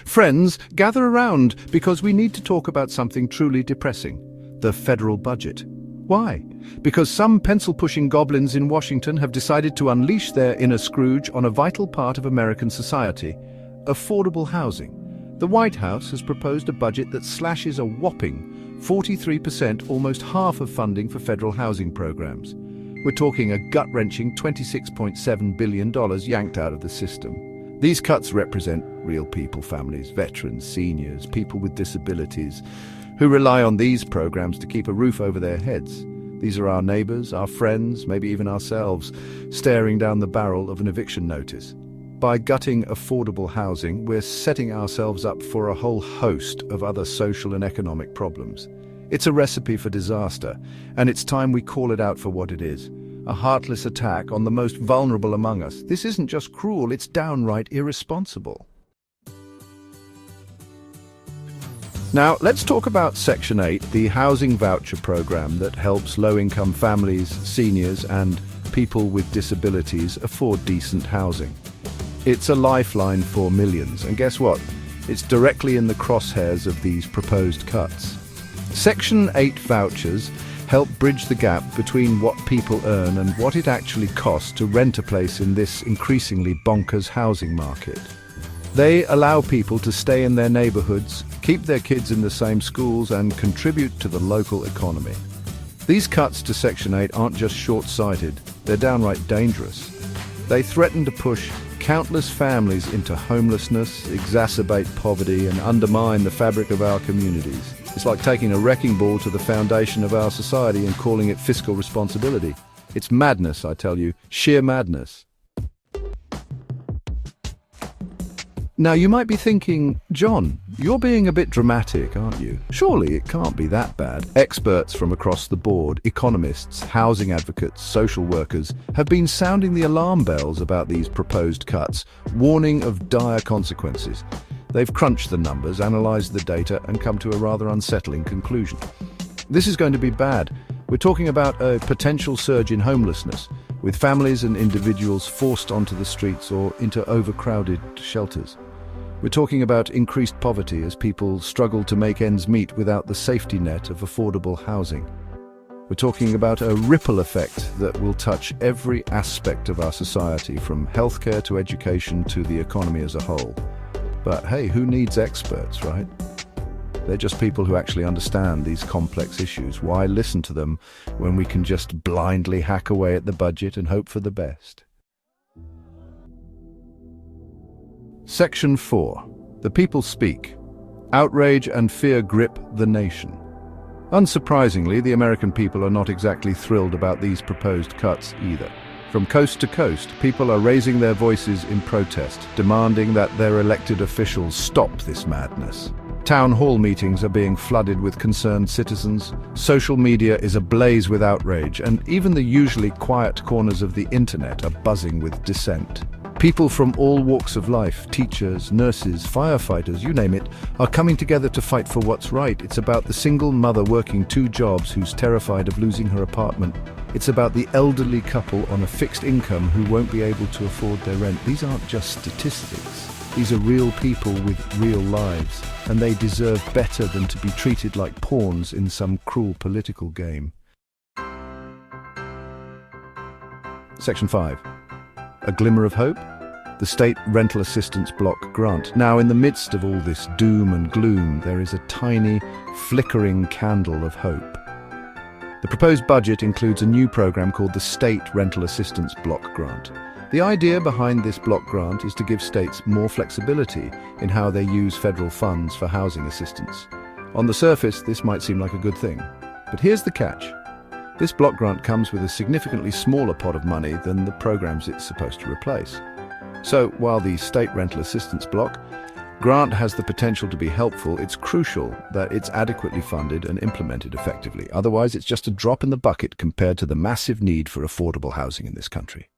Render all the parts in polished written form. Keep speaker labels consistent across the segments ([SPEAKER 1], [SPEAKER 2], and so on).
[SPEAKER 1] Friends, gather around because we need to talk about something truly depressing: the federal budget. Why? Because some pencil-pushing goblins in Washington have decided to unleash their inner Scrooge on a vital part of American society: affordable housing. The White House has proposed a budget that slashes a whopping 43%, almost half of funding for federal housing programs. We're talking a gut-wrenching $26.7 billion yanked out of the system. These cuts represent real people, families, veterans, seniors, people with disabilities, who rely on these programs to keep a roof over their heads. These are our neighbors, our friends, maybe even ourselves, staring down the barrel of an eviction notice. By gutting affordable housing, we're setting ourselves up for a whole host of other social and economic problems. It's a recipe for disaster, and it's time we call it out for what it is: a heartless attack on the most vulnerable among us. This isn't just cruel, it's downright irresponsible. Now, let's talk about Section 8, the housing voucher program that helps low-income families, seniors, and people with disabilities afford decent housing. It's a lifeline for millions, and guess what? It's directly in the crosshairs of these proposed cuts. Section 8 vouchers help bridge the gap between what people earn and what it actually costs to rent a place in this increasingly bonkers housing market. They allow people to stay in their neighborhoods, keep their kids in the same schools, and contribute to the local economy. These cuts to Section 8 aren't just short-sighted, they're downright dangerous. They threaten to push countless families into homelessness, exacerbate poverty, and undermine the fabric of our communities. It's like taking a wrecking ball to the foundation of our society and calling it fiscal responsibility. It's madness, I tell you, sheer madness. Now, you might be thinking, John, you're being a bit dramatic, aren't you? Surely it can't be that bad. Experts from across the board, economists, housing advocates, social workers, have been sounding the alarm bells about these proposed cuts, warning of dire consequences. They've crunched the numbers, analysed the data, and come to a rather unsettling conclusion. This is going to be bad. We're talking about a potential surge in homelessness, with families and individuals forced onto the streets or into overcrowded shelters. We're talking about increased poverty as people struggle to make ends meet without the safety net of affordable housing. We're talking about a ripple effect that will touch every aspect of our society, from healthcare to education to the economy as a whole. But hey, who needs experts, right? They're just people who actually understand these complex issues. Why listen to them when we can just blindly hack away at the budget and hope for the best? Section 4. The people speak. Outrage and fear grip the nation. Unsurprisingly, the American people are not exactly thrilled about these proposed cuts either. From coast to coast, people are raising their voices in protest, demanding that their elected officials stop this madness. Town hall meetings are being flooded with concerned citizens, social media is ablaze with outrage, and even the usually quiet corners of the internet are buzzing with dissent. People from all walks of life, teachers, nurses, firefighters, you name it, are coming together to fight for what's right. It's about the single mother working 2 jobs who's terrified of losing her apartment. It's about the elderly couple on a fixed income who won't be able to afford their rent. These aren't just statistics. These are real people with real lives, and they deserve better than to be treated like pawns in some cruel political game. Section 5. A glimmer of hope? The State Rental Assistance Block Grant. Now, in the midst of all this doom and gloom, there is a tiny, flickering candle of hope. The proposed budget includes a new program called the State Rental Assistance Block Grant. The idea behind this block grant is to give states more flexibility in how they use federal funds for housing assistance. On the surface, this might seem like a good thing. But here's the catch. This block grant comes with a significantly smaller pot of money than the programs it's supposed to replace. So, while the State Rental Assistance Block Grant has the potential to be helpful, it's crucial that it's adequately funded and implemented effectively. Otherwise, it's just a drop in the bucket compared to the massive need for affordable housing in this country.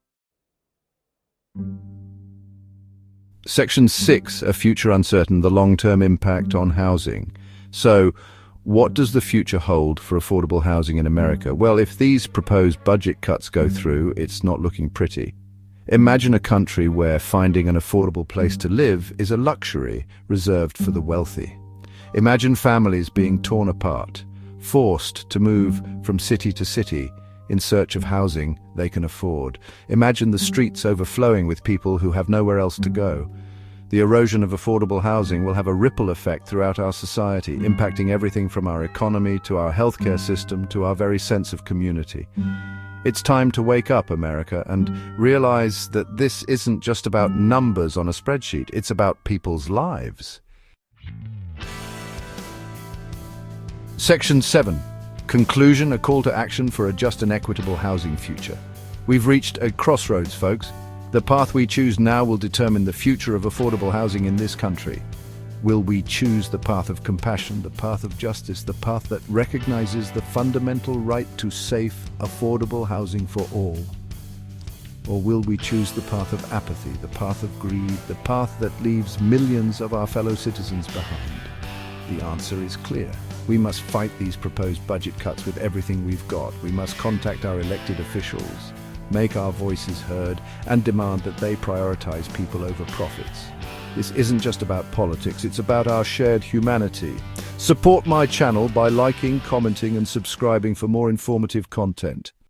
[SPEAKER 1] Section 6, a future uncertain, the long-term impact on housing. So, what does the future hold for affordable housing in America? Well, if these proposed budget cuts go through, it's not looking pretty. Imagine a country where finding an affordable place to live is a luxury reserved for the wealthy. Imagine families being torn apart, forced to move from city to city in search of housing they can afford. Imagine the streets overflowing with people who have nowhere else to go. The erosion of affordable housing will have a ripple effect throughout our society, impacting everything from our economy to our healthcare system to our very sense of community. It's time to wake up, America, and realize that this isn't just about numbers on a spreadsheet, it's about people's lives. Section 7. Conclusion, a call to action for a just and equitable housing future. We've reached a crossroads, folks. The path we choose now will determine the future of affordable housing in this country. Will we choose the path of compassion, the path of justice, the path that recognizes the fundamental right to safe, affordable housing for all? Or will we choose the path of apathy, the path of greed, the path that leaves millions of our fellow citizens behind? The answer is clear. We must fight these proposed budget cuts with everything we've got. We must contact our elected officials, make our voices heard, and demand that they prioritize people over profits. This isn't just about politics, it's about our shared humanity. Support my channel by liking, commenting, and subscribing for more informative content.